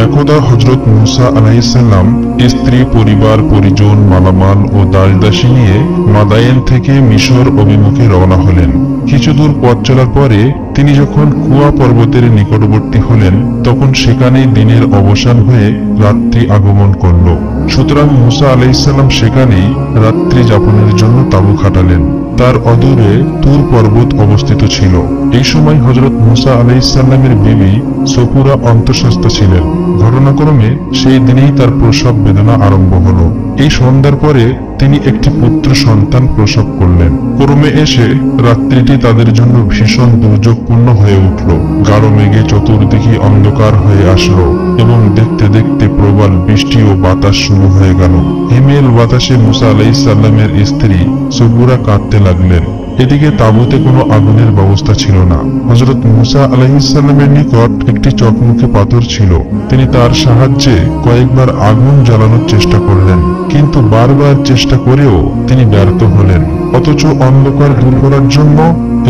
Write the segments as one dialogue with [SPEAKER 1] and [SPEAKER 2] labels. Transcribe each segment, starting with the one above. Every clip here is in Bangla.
[SPEAKER 1] একদা হযরত মূসা আলাইহিস সালাম স্ত্রী, পরিবার, পরিজন, মালামাল ও দাসদাসী নিয়ে মাদায়েন থেকে মিশর অভিমুখে রওনা হলেন। কিছু দূর পথ চলার পরে তিনি যখন কুয়া পর্বতের নিকটবর্তী হলেন, তখন সেখানেই দিনের অবসান হয়ে রাত্রি আগমন করল। সুতরাং মূসা আলাইহিস সালাম সেখানেই রাত্রি যাপনের জন্য তাঁবু খাটালেন। তার অদূরে তুর পর্বত অবস্থিত ছিল। এই সময় হযরত মূসা আলাইহিস সালামের বিবি সফুরা অন্তঃসত্ত্বা ছিলেন। ঘটনাক্রমে সেই দিনেই তার প্রসব বেদনা আরম্ভ হলো। এই সন্ধ্যার পরে তিনি একটি পুত্র সন্তান প্রসব করলেন। ক্রমে এসে রাত্রিটি তাদের জন্য ভীষণ দুর্যোগপূর্ণ হয়ে উঠল। গাঢ় মেঘে চতুর্দিকে অন্ধকার হয়ে আসলো এবং দেখতে দেখতে প্রবল বৃষ্টি ও বাতাস শুরু হয়ে গেল। হিমেল বাতাসে মূসা আলাইহিস সালামের স্ত্রী সফুরা কাঁদতে লাগলেন। এদিকে তাঁবুতে কোনো আগুনের ব্যবস্থা ছিল না। হযরত মূসা আলাইহিস সালামের নিকট একটি চকমুখে পাথর ছিল। তিনি তার সাহায্যে কয়েকবার আগুন জ্বালানোর চেষ্টা করলেন, কিন্তু বারবার চেষ্টা করেও তিনি ব্যর্থ হলেন। অথচ অন্ধকার দূর করার জন্য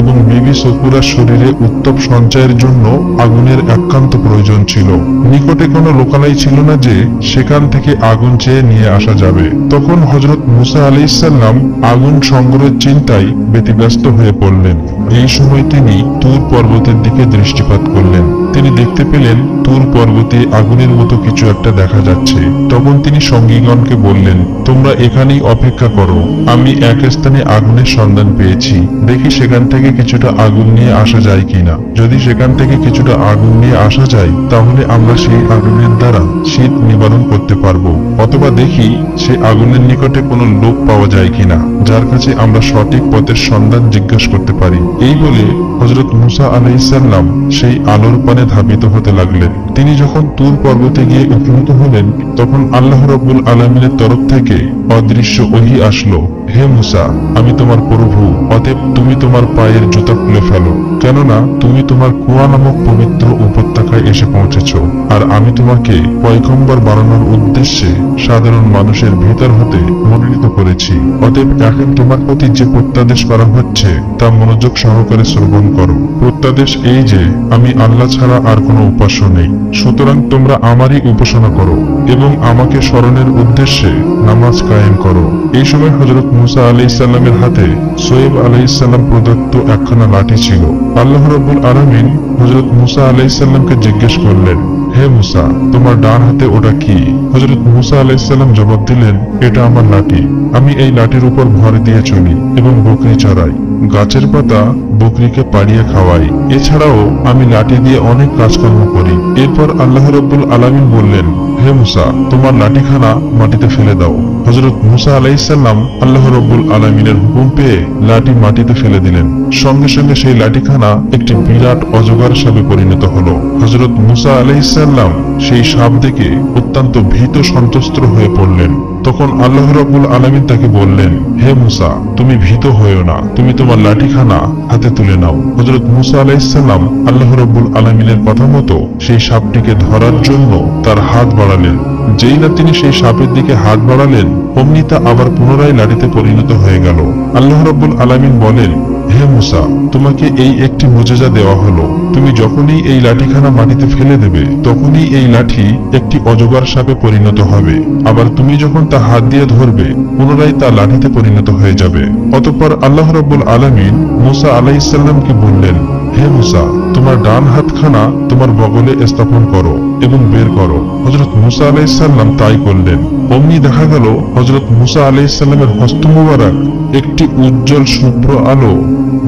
[SPEAKER 1] এবং বিবি সফুরার শরীরে উত্তপ সঞ্চয়ের জন্য আগুনের একান্ত প্রয়োজন ছিল। নিকটে কোনো লোকালয় ছিল না যে সেখান থেকে আগুন চেয়ে নিয়ে আসা যাবে। তখন হযরত মূসা আলাইহিস সালাম আগুন সংগ্রহের চিন্তায় ব্যতিব্যস্ত হয়ে পড়লেন। এই সময় তিনি তুর পর্বতের দিকে দৃষ্টিপাত করলেন। তিনি দেখতে পেলেন তুর পর্বতে আগুনের মতো কিছু একটা দেখা যাচ্ছে। তখন তিনি সঙ্গীগণকে বললেন, তোমরা এখানেই অপেক্ষা করো, আমি এক স্থানে আগুনের সন্ধান পেয়েছি, দেখি সেখান থেকে কিছুটা আগুন নিয়ে আসা যায় কিনা। যদি সেখান থেকে কিছুটা আগুন নিয়ে আসা যায়, তাহলে আমরা সেই আগুনের দ্বারা শীত নিবারণ করতে পারবো। অথবা দেখি সেই আগুনের নিকটে কোনো লোক পাওয়া যায় কিনা, যার কাছে আমরা সঠিক পথের সন্ধান জিজ্ঞাসা করতে পারি। এই বলে হযরত মূসা আলাইহিস সালাম সেই আলোর পানে ধাবিত হতে লাগলেন। তিনি যখন তুর পর্বতে গিয়ে উপনীত হলেন, তখন আল্লাহ রাব্বুল আলামিনের তরফ থেকে অদৃশ্য ওহী আসলো, হে মূসা, আমি তোমার প্রভু, অতএব তুমি তোমার পায়ের জুতা খুলে ফেলো, কেননা তুমি তোমার কুয়া নামক পবিত্র উপত্যকায় এসে পৌঁছেছ। আর আমি তোমাকে পয়গম্বর বানানোর উদ্দেশ্যে সাধারণ মানুষের ভেতর হতে মনোনীত করেছি। অতএব এখন তোমার প্রতি যে প্রত্যাদেশ করা হচ্ছে তা মনোযোগ সহকারে শ্রবণ করো। প্রত্যাদেশ এই যে আমি আল্লাহ ছাড়া আর কোনো উপাস্য নেই। সুতরাং তোমরা আমারই উপাসনা করো এবং আমাকে স্মরণের উদ্দেশ্যে নামাজ কায়েম করো। এই সময় হযরত মূসা আলাইহিস সালামের হাতে শোয়েব আলাইহিস সালাম প্রদত্ত একখানা লাঠি ছিল। আল্লাহ রাব্বুল আলামিন হযরত মূসা আলাইহিস সালামকে জিজ্ঞেস করলেন, হে মূসা, তোমার ডান হাতে ওটা কি? হযরত মূসা আলাইহিস সালাম জবাব দিলেন, এটা আমার লাঠি। আমি এই লাঠির উপর ভর দিয়ে চলি এবং বকরি চড়াই। গাছের পাতা বকরিকে পাড়িয়ে খাওয়াই। এছাড়াও আমি লাঠি দিয়ে অনেক কাজকর্ম করি। এরপর আল্লাহ রাব্বুল আলামিন বললেন, হে মূসা, তোমার লাঠিখানা মাটিতে ফেলে দাও। হযরত মূসা আলাইহিস সালাম আল্লাহ রাব্বুল আলামিনের হুকুম পেয়ে লাঠি মাটিতে ফেলে দিলেন। সঙ্গে সঙ্গে সেই লাঠিখানা একটি বিরাট অজগর সাপে পরিণত হলো। হযরত মূসা আলাইহিস সালাম সেই সাপ দেখে অত্যন্ত ভীত সন্ত্রস্ত হয়ে পড়লেন। তখন আল্লাহ রাব্বুল আলামিন তাকে বললেন, হে মূসা, তুমি ভীত হয়েও না, তুমি তোমার লাঠিখানা হাতে তুলে নাও। হযরত মূসা আলাইহিস সালাম আল্লাহ রাব্বুল আলামিনের কথা মতো সেই সাপটিকে ধরার জন্য তার হাত বাড়ালেন। যেই না তিনি সেই সাপের দিকে হাত বাড়ালেন, অমনি তা আবার পুনরায় লাঠিতে পরিণত হয়ে গেল। আল্লাহ রাব্বুল আলামিন বলেন, হে মূসা, তোমাকে এই একটি মুজিজা দেওয়া হলো। তুমি যখনই এই লাঠিখানা মাটিতে ফেলে দেবে, তখনই এই লাঠি একটি অজগর সাপে পরিণত হবে। আবার তুমি যখন তা হাত দিয়ে ধরবে, পুনরায় তা লাঠিতে পরিণত হয়ে যাবে। অতঃপর আল্লাহ রাব্বুল আলামিন মূসা আলাইহিস সালামকে বললেন, হে মূসা, তোমার ডান হাতখানা তোমার বগলে স্থাপন করো এবং বের করো। হযরত মূসা আলাইহিস সালাম তাই করলেন। অমনি দেখা গেল হযরত মূসা আলাইহিস সালামের হস্ত মুবারক একটি উজ্জ্বল শুভ্র আলো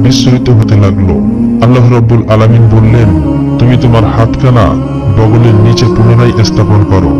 [SPEAKER 1] বিস্ফোরিত হতে লাগলো। আল্লাহ রাব্বুল আলামিন বললেন, তুমি তোমার হাতখানা বগলের নিচে পুনরায় স্থাপন করো।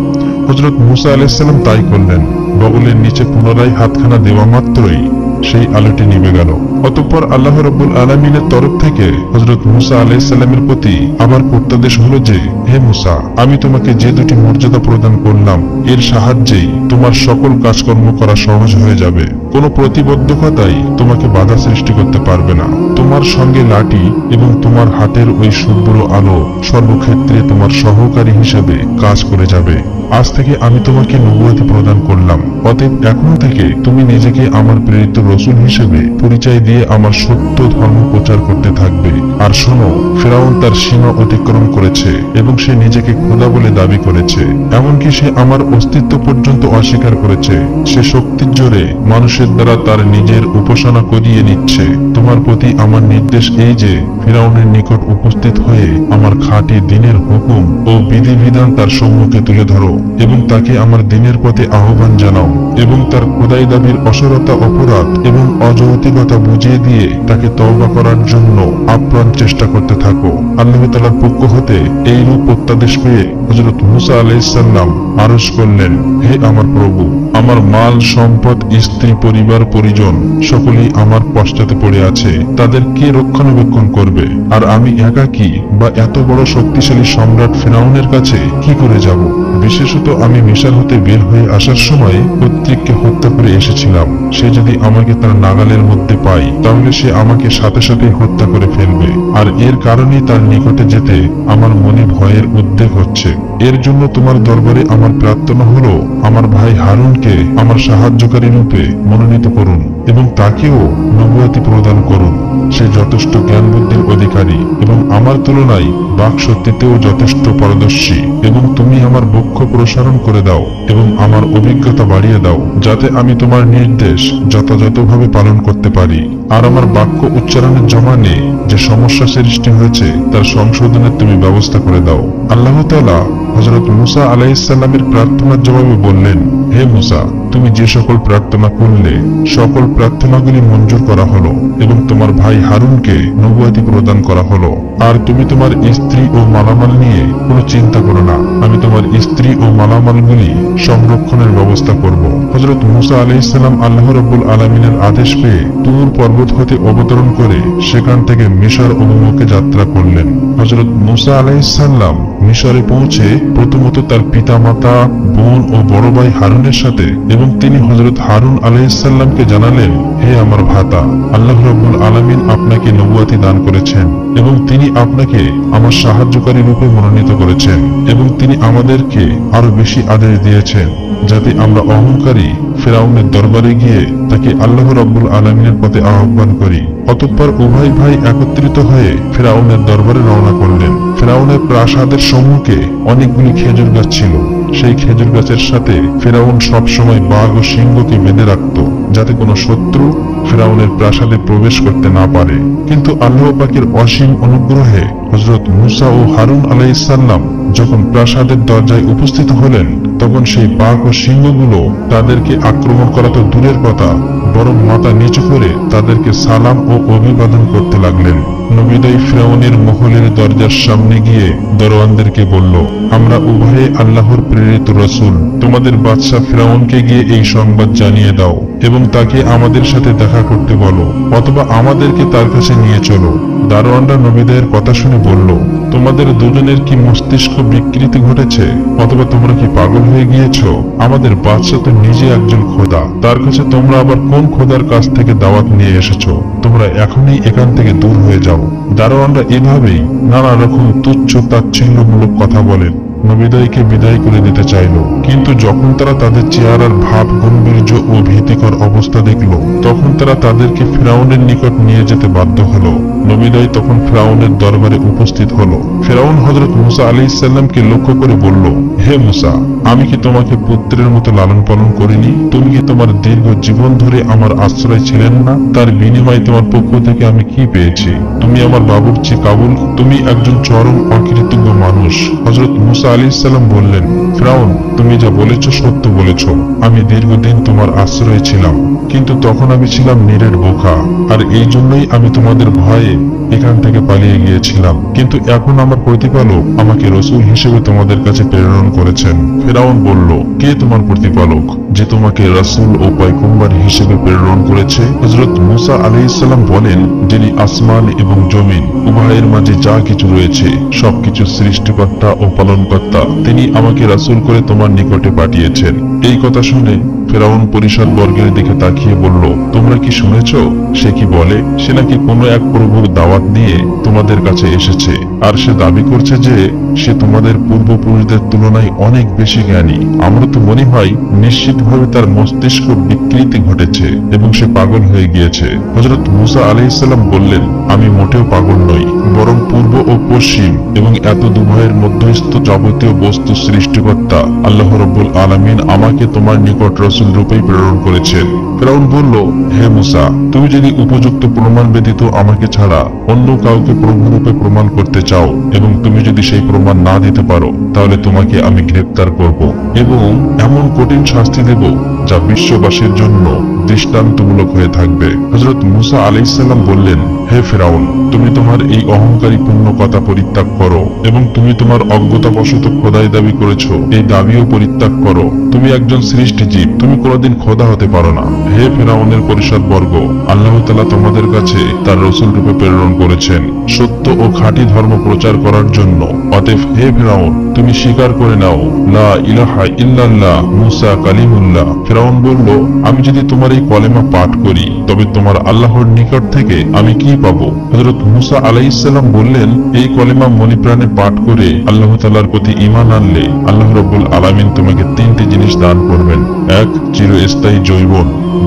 [SPEAKER 1] হযরত মূসা আলাইহিস সালাম তাই করলেন। বগলের নিচে পুনরায় হাতখানা দেওয়া মাত্রই সেই আলোটি নিভে গেল। অতঃপর আল্লাহ রাব্বুল আলামিনের তরফ থেকে হযরত মূসা আলাইহিস সালামের প্রতি আবার প্রত্যাদেশ হলো যে, হে মূসা, আমি তোমাকে যে দুটি মর্যাদা প্রদান করলাম, এর সাহায্যেই তোমার সকল কাজকর্ম করা সহজ হয়ে যাবে। কোনো প্রতিবন্ধকতাই তোমাকে বাধা সৃষ্টি করতে পারবে না। তোমার সঙ্গে লাঠি এবং তোমার হাতের ওই শুভ্র আলো সর্বক্ষেত্রে তোমার সহকারী হিসেবে কাজ করে যাবে। আজ থেকে আমি তোমাকে নবুয়তি প্রদান করলাম। অতএব এখন থেকে তুমি নিজেকে আমার প্রেরিত রসুল হিসেবে পরিচয় দিয়ে আমার সত্য ধর্ম প্রচার করতে থাকবে। আর শোনো, ফেরাউন তার সীমা অতিক্রম করেছে এবং সে নিজেকে খোদা বলে দাবি করেছে। এমনকি সে আমার অস্তিত্ব পর্যন্ত অস্বীকার করেছে। সে শক্তির জোরে মানুষের দ্বারা তার নিজের উপাসনা করিয়ে নিচ্ছে। তোমার প্রতি আমার নির্দেশ এই যে ফেরাউনের নিকট উপস্থিত হয়ে আমার খাঁটি দ্বীনের হুকুম ও বিধিবিধান তার সম্মুখে তুলে ধরো এবং তাকে আমার দ্বীনের পথে আহ্বান জানাও এবং তার খোদাই দাবির অসরতা, অপরাধ এবং অযৌক্তিকতা বুঝিয়ে দিয়ে তাকে তওবা করার জন্য আপ্রাণ চেষ্টা করতে থাকো। আল্লাহ তাআলার পক্ষ হতে এইরূপ প্রত্যাদেশ পেয়ে হযরত মূসা আলাইহিস সালাম আরজ করলেন, হে আমার প্রভু, আমার মাল সম্পদ, স্ত্রী, পরিবার, পরিজন সকলেই আমার পশ্চাতে পড়ে আছে। তাদের কে রক্ষণাবেক্ষণ করবে? আর আমি একাকী বা এত বড় শক্তিশালী সম্রাট ফেরাউনের কাছে কি করে যাব? বিশেষত আমি মিশর হতে বের হয়ে আসার সময় পৈতৃককে হত্যা করে এসেছিলাম। সে যদি আমাকে তার নাগালের মধ্যে পায় তাহলে সে আমাকে সাথে সাথে হত্যা করে ফেলবে। আর এর কারণেই তার নিকটে যেতে আমার মনে ভয়ের উদ্বেগ হচ্ছে। এর জন্য তোমার দরবারে আমার প্রার্থনা হলো, আমার ভাই হারুনকে আমার সাহায্যকারী রূপে মনোনীত করুন এবং তাকেও নবুয়তি প্রদান করুন। সে যথেষ্ট জ্ঞান বুদ্ধির অধিকারী এবং আমার তুলনায় বাক শক্তিতেও যথেষ্ট পারদর্শী। এবং তুমি আমার বক্ষ প্রসারণ করে দাও এবং আমার অভিজ্ঞতা বাড়িয়ে দাও, যাতে আমি তোমার নির্দেশ যথাযথভাবে পালন করতে পারি। আর আমার বাক্য উচ্চারণের জমানে যে সমস্যা সৃষ্টি হয়েছে তার সংশোধনের তুমি ব্যবস্থা করে দাও। আল্লাহ তাআলা হযরত মূসা আলাইহিস সালামের প্রার্থনার জবাবে বললেন, হে মূসা, তুমি যে সকল প্রার্থনা করলে সকল প্রার্থনাগুলি মঞ্জুর করা হলো এবং তোমার ভাই হারুনকে নবুয়তি প্রদান করা হলো। আর তুমি তোমার স্ত্রী ও মালামাল নিয়ে কোনো চিন্তা করো না, আমি তোমার স্ত্রী ও মালামালগুলি সংরক্ষণের ব্যবস্থা করব। হযরত মূসা আলাইহিস সালাম আল্লাহ রাব্বুল আলামিনের আদেশ পেয়ে তুর পর্বত হতে অবতরণ করে সেখান থেকে মিশর অভিমুখে যাত্রা করলেন। হযরত মূসা আলাইহিস সালাম মিশরে পৌঁছে প্রথমত তার পিতামাতা, বোন ও বড় ভাই হারুনের সাথে এবং তিনি হযরত হারুন আলাইহিস সালামকে জানালেন, হে আমার ভাতা, আল্লাহ রাব্বুল আলামিন আপনাকে নবুয়তি দান করেছেন এবং তিনি আপনাকে আমার সাহায্যকারী রূপে মনোনীত করেছেন এবং তিনি আমাদেরকে আরো বেশি আদেশ দিয়েছেন যাতে আমরা অহংকারী ফেরাউনের দরবারে গিয়ে তাকে আল্লাহ রাব্বুল আলামিনের পথে আহ্বান করি। অতঃপর উভয় ভাই একত্রিত হয়ে ফেরাউনের দরবারে রওনা করলেন। ফেরাউনের প্রাসাদের সম্মুখে অনেকগুলি খেজুর গাছ ছিল। সেই খেজুর গাছের সাথে ফেরাউন সবসময় বাঘ ও সিংহকে বেঁধে রাখত, যাতে কোনো শত্রু ফেরাউনের প্রাসাদে প্রবেশ করতে না পারে। কিন্তু আল্লাহ পাকের অসীম অনুগ্রহে হযরত মূসা ও হারুন আলাইহিস সালাম যখন প্রাসাদের দরজায় উপস্থিত হলেন, তখন সেই বাঘ ও সিংহগুলো তাদেরকে আক্রমণ করা তো দূরের কথা, বরং মাথা নিচু করে তাদেরকে সালাম ও অভিবাদন করতে লাগলেন। নবীদ্বয় ফিরআউনের মহলের দরজার সামনে গিয়ে দরওয়ানদেরকে বলল, আমরা উভয়ে আল্লাহর প্রেরিত রাসূল। তোমাদের বাদশা ফিরআউনকে গিয়ে এই সংবাদ জানিয়ে দাও এবং তাকে আমাদের সাথে দেখা করতে বলো, অথবা আমাদেরকে তার কাছে নিয়ে চলো। দারোয়ানরা নবীদ্বয়ের কথা শুনে বলল, তোমাদের দুজনের কি মস্তিষ্ক বিকৃতি ঘটেছে, অথবা তোমরা কি পাগল হয়ে গিয়েছো? আমাদের বাদশা তো নিজে একজন খোদা, তার কাছে তোমরা আবার কোন খোদার কাছ থেকে দাওয়াত নিয়ে এসেছো? তোমরা এখনই এখান থেকে দূর হয়ে যাও। দারোয়ানরা এভাবেই নানা রকম তুচ্ছ তাচ্ছিল্যমূলক কথা বলেন। নবীদ্বয়কে বিদায় করে দিতে চাইল, কিন্তু যখন তারা তাদের চেহারার ভাব গম্ভীর্য ও ভীতিকর অবস্থা দেখল, তখন তারা তাদেরকে ফিরআউনের নিকট নিয়ে যেতে বাধ্য হলো। নবীদ্বয় তখন ফিরআউনের দরবারে উপস্থিত হলো। ফিরআউন হযরত মূসা আলাইহিস সালামকে লক্ষ্য করে বলল, হে মূসা, আমি কি তোমাকে পুত্রের মতো লালন পালন করিনি? তুমি কি তোমার দীর্ঘ জীবন ধরে আমার আশ্রয় ছিলেন না? তার বিনিময়ে তোমার পক্ষ থেকে আমি কি পেয়েছি? তুমি আমার বাবুর্চি কাবুল। তুমি একজন চরম অকৃতজ্ঞ মানুষ। হযরত মূসা আলাইহিস সালাম বললেন, ফিরআউন, তুমি যা বলেছ সত্য বলেছ। আমি দীর্ঘদিন তোমার আশ্রয়ে ছিলাম, কিন্তু তখন আমি ছিলাম নিরেট বোকা, আর এই জন্যই আমি তোমাদের ভয়ে এখান থেকে পালিয়ে গিয়েছিলাম। কিন্তু এখন আমার প্রতিপালক আমাকে রাসূল হিসেবে তোমাদের কাছে প্রেরণ করেছেন। ফিরআউন বলল, কে তোমার প্রতিপালক যে তোমাকে রাসূল ও পয়গম্বর হিসেবে প্রেরণ করেছে? হযরত মূসা আলাইহিস সালাম বলেন, যিনি আসমান এবং জমিন উভয়ের মাঝে যা কিছু রয়েছে সবকিছু সৃষ্টিকর্তা ও পালনকর্তা, তিনি আমাকে রাসূল করে তোমার নিকটে পাঠিয়েছেন। এই কথা শুনে ফিরআউন পরিষদ বর্গের দিকে তাকিয়ে বলল, তোমরা কি শুনেছ? সে কি বলে? সে নাকি কোনো এক প্রভুর দাওয়াত দিয়ে তোমাদের কাছে এসেছে, আর সে দাবি করছে যে সে তোমাদের পূর্বপুরুষদের তুলনায় অনেক বেশি জ্ঞানী। আমরা তো মনে হয় নিশ্চিতভাবে তার মস্তিষ্ক বিকৃতি ঘটেছে এবং সে পাগল হয়ে গিয়েছে। হযরত মূসা আলাইহিস সালাম বললেন, আমি মোটেও পাগল নই, বরং পূর্ব ও পশ্চিম এবং এত দুভয়ের মধ্যস্থ যাবতীয় বস্তু সৃষ্টিকর্তা আল্লাহ রাব্বুল আলামিন আমাকে তোমার নিকট রাসূল রূপেই প্রেরণ করেছেন। ফিরআউন বলল, হে মূসা, তুমি যদি উপযুক্ত প্রমাণ ব্যতীত আমাকে ছাড়া অন্য কাউকে প্রভুরূপে প্রমাণ করতে চাও এবং তুমি যদি সেই প্রমাণ না দিতে পারো, তাহলে তোমাকে আমি গ্রেফতার করব এবং এমন কঠিন শাস্তি দেব যা বিশ্ববাসীর জন্য দৃষ্টান্তমূলক হয়ে থাকবে। হযরত মূসা আলাইহিস সালাম বললেন, হে ফিরআউন, তুমি তোমার এই অহংকারীপূর্ণ কথা পরিত্যাগ করো এবং তুমি তোমার অজ্ঞতাবশত খোদাই দাবি করেছো এই দাবিও পরিত্যাগ করো। তুমি একজন সৃষ্টি জীব, তুমি কোনোদিন খোদা হতে পারো না। হে ফিরআউনের পরিষদ বর্গ, আল্লাহ তাআলা তোমাদের কাছে তার রাসূল রূপে প্রেরণ করেছেন সত্য ও খাঁটি ধর্ম প্রচার করার জন্য। অতএব হে ফিরআউন, তুমি স্বীকার করে নাও লা ইলাহা ইল্লাল্লাহ মূসা কালিমুল্লাহ। ফিরআউন বলল, আমি যদি তোমার এই কলেমা পাঠ করি তবে তোমার আল্লাহর নিকট থেকে আমি কি পাবো? হযরত মূসা আলাইহিস সালাম বললেন, এই কলেমা মনিপ্রাণে পাঠ করে আল্লাহ তাআলার প্রতি ঈমান আনলে আল্লাহ রাব্বুল আলামিন তোমাকে তিনটি জিনিস দান করবেন। 1 চিরস্থায়ী যৌবন,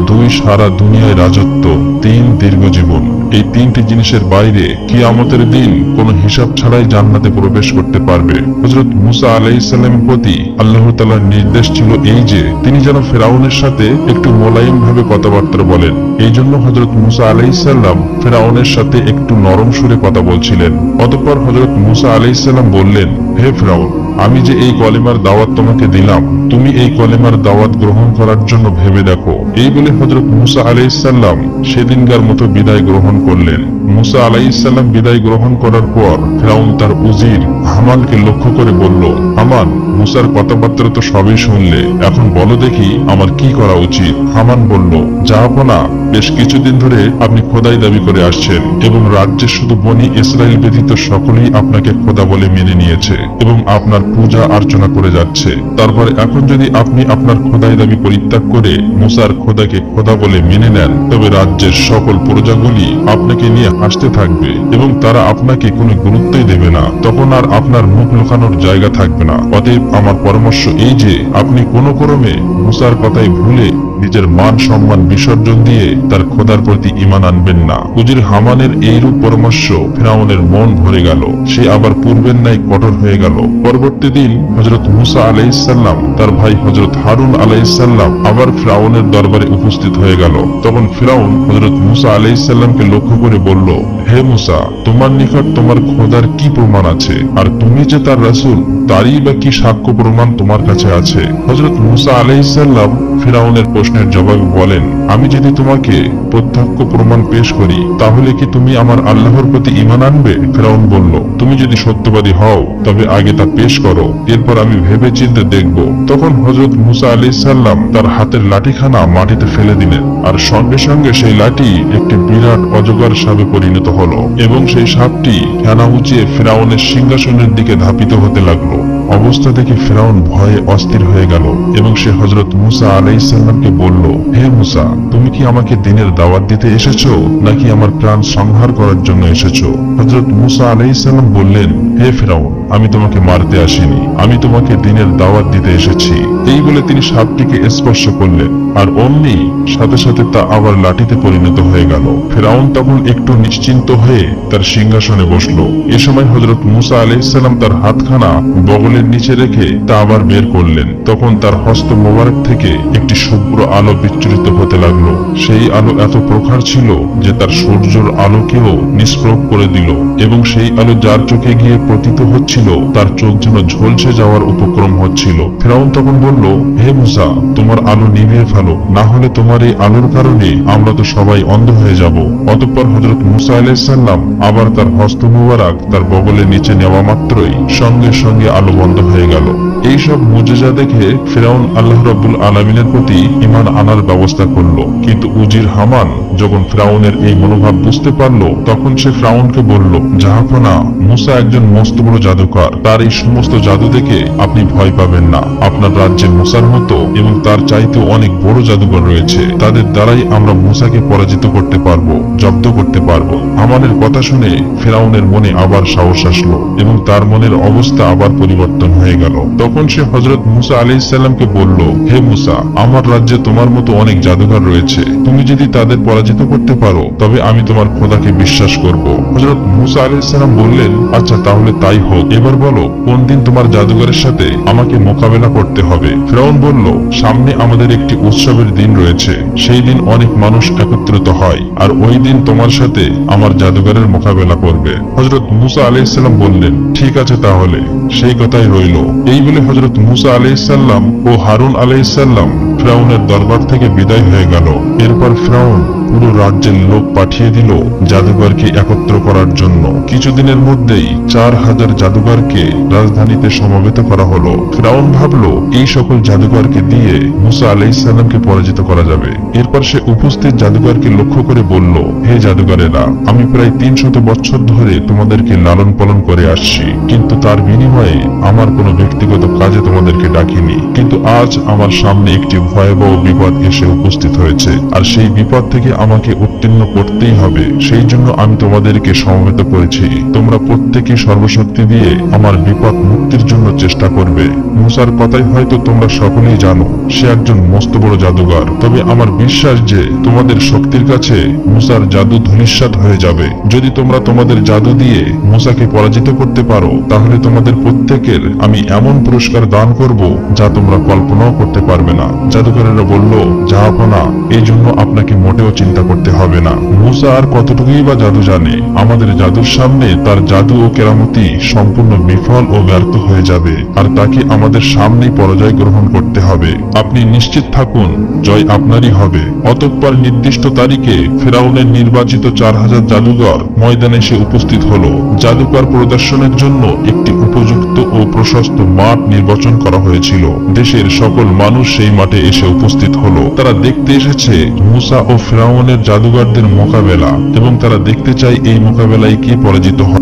[SPEAKER 1] 2 সারা দুনিয়ায় রাজত্ব, 3 দীর্ঘ জীবন। এই তিনটি জিনিসের বাইরে কিয়ামতের দিন কোনো হিসাব ছাড়াই জান্নাতে প্রবেশ করতে পারবে। হযরত মূসা আলাইহিস সালামের প্রতি আল্লাহ তাআলার নির্দেশ ছিল এই যে তিনি যেন ফিরআউনের সাথে একটু মোলায়েম ভাবে কথাবার্তা বলেন। এই জন্য হযরত মূসা আলাইহিস সালাম ফিরআউনের সাথে একটু নরম সুরে কথা বলছিলেন। অতঃপর হযরত মূসা আলাইহিস সালাম বললেন, হে ফিরআউন, আমি যে এই কলেমার দাওয়াত তোমাকে দিলাম, তুমি এই কলেমার দাওয়াত গ্রহণ করার জন্য ভেবে দেখো। এই বলে হযরত মূসা আলাইহিস সালাম সেদিনকার মতো বিদায় গ্রহণ করলেন। মূসা আলাইহিস সালাম বিদায় গ্রহণ করার পর ফিরআউন তার উজির হামানকে লক্ষ্য করে বলল, হামান, মূসার কথাবার্তা তো সবই শুনলে, এখন বলো দেখি আমার কি করা উচিত? হামান বলল, জাহাপনা, বেশ কিছুদিন ধরে আপনি খোদাই দাবি করে আসছেন এবং রাজ্যের শুধু বনি ইসরাইল ব্যতীত সকলেই আপনাকে খোদা বলে মেনে নিয়েছে এবং আপনার পূজা অর্চনা করে যাচ্ছে। তারপর এখন যদি আপনি আপনার খোদাই দাবি পরিত্যাগ করে মূসার খোদাকে খোদা বলে মেনে নেন, তবে রাজ্যের সকল প্রজাগুলি আপনাকে নিয়ে হাসতে থাকবে এবং তারা আপনাকে কোনো গুরুত্বই দেবে না। তখন আর আপনার মুখ লুকানোর জায়গা থাকবে না। অতএব আমার পরামর্শ এই যে আপনি কোনো ক্রমে মূসার কথাই ভুলে নিজের মান সম্মান বিসর্জন দিয়ে তার খোদার প্রতি ঈমান আনবেন না। উজির হামানের এইরূপ পরামর্শ ফিরআউনের মন ভরে গেল। সে আবার পূর্বের ন্যায় কঠোর হয়ে গেল। পরবর্তী দিন হযরত মূসা আলাইহিস সালাম তার ভাই হযরত হারুন আলাইহিস সালাম আবার ফিরআউনের দরবারে উপস্থিত হয়ে গেল। তখন ফিরআউন হযরত মূসা আলাইহিস সালামকে লক্ষ্য করে বলল, হে মূসা, তোমার নিকট তোমার খোদার কি প্রমাণ আছে? আর তুমি যে তার রাসূল, তারই বা কি সাক্ষ্য প্রমাণ তোমার কাছে আছে? হযরত মূসা আলাইহিস সালাম ফিরআউনের প্রশ্নের জবাবে বলেন, আমি যদি তোমাকে প্রত্যক্ষ প্রমাণ পেশ করি তাহলে কি তুমি আমার আল্লাহর প্রতি ঈমান আনবে? ফিরআউন বলল, তুমি যদি সত্যবাদী হও তবে আগে তা পেশ করো, এরপর আমি ভেবে চিন্তে দেখব। তখন হযরত মূসা আলাইহিস সালাম তার হাতের লাঠিখানা মাটিতে ফেলে দিলেন আর সঙ্গে সঙ্গে সেই লাঠি একটি বিরাট অজগর সাপে পরিণত হলো এবং সেই সাপটি ফেনা উঁচিয়ে ফিরআউনের সিংহাসনের দিকে ধাপিত হতে লাগলো। অবস্থা দেখে ফিরআউন ভয়ে অস্থির হয়ে গেল এবং সে হযরত মূসা আলাইহিস সালামকে বলল, হে মূসা, তুমি কি আমাকে দ্বীনের দাওয়াত দিতে এসেছো নাকি আমার প্রাণ সংহার করার জন্য এসেছো? হযরত মূসা আলাইহিস সালাম বললেন, হে ফিরআউন, আমি তোমাকে মারতে আসিনি, আমি তোমাকে দ্বীনের দাওয়াত দিতে এসেছি। এই বলে তিনি সাপটিকে স্পর্শ করলেন আর অমনি সাথে সাথে তা আবার লাঠিতে পরিণত হয়ে গেল। ফিরআউন তখন একটু নিশ্চিন্ত হয়ে তার সিংহাসনে বসলো। এ সময় হযরত মূসা আলাইহিস সালাম তার হাতখানা বগলের নিচে রেখে তা আবার বের করলেন। তখন তার হস্ত মোবারক থেকে একটি শুভ্র আলো বিচ্ছুরিত হতে লাগলো। সেই আলো এত প্রখর ছিল যে তার সূর্যের আলোকেও নিষ্প্রভ করে দিল এবং সেই আলো যার চোখে গিয়ে পতিত হচ্ছিল তার চোখ যেন ঝলসে যাওয়ার উপক্রম হচ্ছিল। ফিরআউন তখন বলল, হে মূসা, তোমার আলো নিভিয়ে ফেলো, না হলে তোমার এই আলোর কারণে আমরা তো সবাই অন্ধ হয়ে যাব। অতঃপর হযরত মূসা আলাইহিস সালাম আবার তার হস্ত মোবারক তার বগলের নিচে নেওয়া মাত্রই সঙ্গে সঙ্গে আলো বন্ধ হয়ে গেল। এই এইসব মুজিজা দেখে ফিরাউন আল্লাহ রাব্বুল আলামিনের প্রতি ঈমান আনার ব্যবস্থা করলো। কিন্তু উজির হামান যখন ফিরাউনের এই মনোভাব বুঝতে পারলো, তখন সে ফিরাউনকে বলল, জাহাপনা, মুসা একজন মস্ত বড় জাদুকর। তার এই সমস্ত জাদু দেখে আপনি ভয় পাবেন না। আপনার রাজ্যে মুসার মতো এবং তার চাইতে অনেক বড় জাদুকর রয়েছে। তাদের দ্বারাই আমরা মুসাকে পরাজিত করতে পারবো, জব্দ করতে পারবো। হামানের কথা শুনে ফিরাউনের মনে আবার সাহস আসলো এবং তার মনের অবস্থা আবার পরিবর্তন হয়ে গেল। তখন সে হযরত মুসা আলাইহিস সালামকে বলল, হে মুসা, আমার রাজ্যে তোমার মতো অনেক জাদুকর রয়েছে। তুমি যদি তাদের পরাজিত করতে পারো তবে আমি তোমার খোদাকে বিশ্বাস করব। হযরত মুসা আলাইহিস সালাম বললেন, আচ্ছা তাহলে তাই হোক। এবার বলো কোন দিন তোমার জাদুকরের সাথে আমাকে মোকাবেলা করতে হবে। ফিরাউন বলল, সামনে আমাদের একটি উৎসবের দিন রয়েছে। সেই দিন অনেক মানুষ একত্রিত হয়, আর ওই দিন তোমার সাথে আমার জাদুকরের মোকাবেলা করবে। হযরত মুসা আলাইহিস সালাম বললেন, ঠিক আছে তাহলে সেই কথাই রইল। এই বলে হযরত মুসা আলাইহিস সালাম ও হারুন আলাইহিস সালাম ফিরাউনের দরবার থেকে বিদায় হয়ে গেল। এরপর ফিরাউন পুরো রাজ্যের লোক পাঠিয়ে দিল জাদুকরকে একত্র করার জন্য। কিছুদিনের মধ্যেই 4000 জাদুকরকে রাজধানীতে সমবেত করা হলো। ফিরাউন ভাবলো এই সকল জাদুকরকে দিয়ে মুসা আলাইহিস সালামকে পরাজিত করা যাবে। এরপর সে উপস্থিত জাদুকরকে লক্ষ্য করে বলল, হে জাদুকরেরা, আমি প্রায় 300 বছর ধরে তোমাদেরকে লালন পালন করে আসছি, কিন্তু তার বিনিময়ে আমার কোনো ব্যক্তিগত কাজে তোমাদেরকে ডাকিনি। কিন্তু আজ আমার সামনে একটি ভয়াবহ বিপদ এসে উপস্থিত হয়েছে, আর সেই বিপদ থেকে আমাকে উত্তীর্ণ করতেই হবে। সেই জন্য আমি তোমাদেরকে সমবেত করেছি। তোমরা প্রত্যেকে সর্বশক্তি দিয়ে আমার বিপদ মুক্তির জন্য চেষ্টা করবে। মুসার কথাই হয়তো তোমরা সকলেই জানো, সে একজন মস্ত বড় জাদুকর। তবে আমার বিশ্বাস যে তোমাদের শক্তির কাছে মুসার জাদু ধূলিসাৎ হয়ে যাবে। যদি তোমরা তোমাদের জাদু দিয়ে মুসাকে পরাজিত করতে পারো, তাহলে তোমাদের প্রত্যেকের আমি এমন পুরস্কার দান করব যা তোমরা কল্পনাও করতে পারবে না। জাদুকরেরা বলল, জাহাপনা, এই জন্য আপনাকে মোটেও চিন্তা করতে হবে না। মুসা আর কতটুকুই বা জাদু জানে? আমাদের জাদুর সামনে তার জাদু ও কেরামতি সম্পূর্ণ বিফল ও ব্যর্থ হয়ে যাবে, আর তাকে আমাদের সামনেই পরাজয় গ্রহণ করতে হবে। আপনি নিশ্চিত থাকুন, জয় আপনারই হবে। অতঃপর নির্দিষ্ট তারিখে ফিরাউনের নির্বাচিত 4000 জাদুকর ময়দানে এসে উপস্থিত হলো। জাদুকর প্রদর্শনের জন্য একটি উপযুক্ত ও প্রশস্ত মাঠ নির্বাচন করা হয়েছিল। দেশের সকল মানুষ সেই মাঠে এসে উপস্থিত হলো। তারা দেখতে এসেছে মুসা ও ফিরাউনের জাদুকরদের মোকাবেলা, এবং তারা দেখতে চায় এই মোকাবেলায় কে পরাজিত হয়।